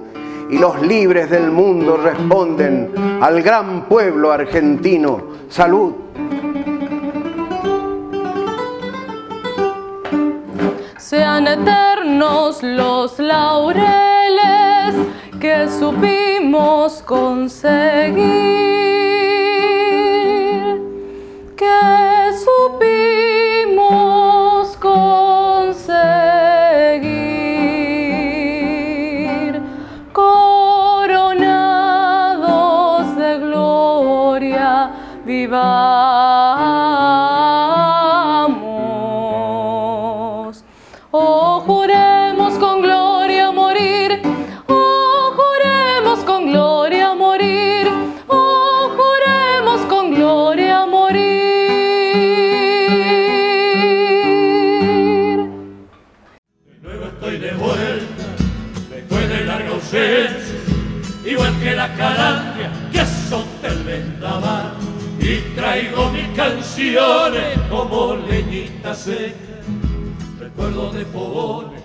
y los libres del mundo responden al gran pueblo argentino. Salud. Sean eternos los laureles que supimos conseguir, que supimos conseguir, coronados de gloria vivamos. Oh, juremos con gloria morir, oh, juremos con gloria morir, oh, juremos con gloria morir. De nuevo estoy de vuelta, después de larga ausencia, igual que la calandria que azota el vendaval, y traigo mis canciones como leñita seca, recuerdo de fogones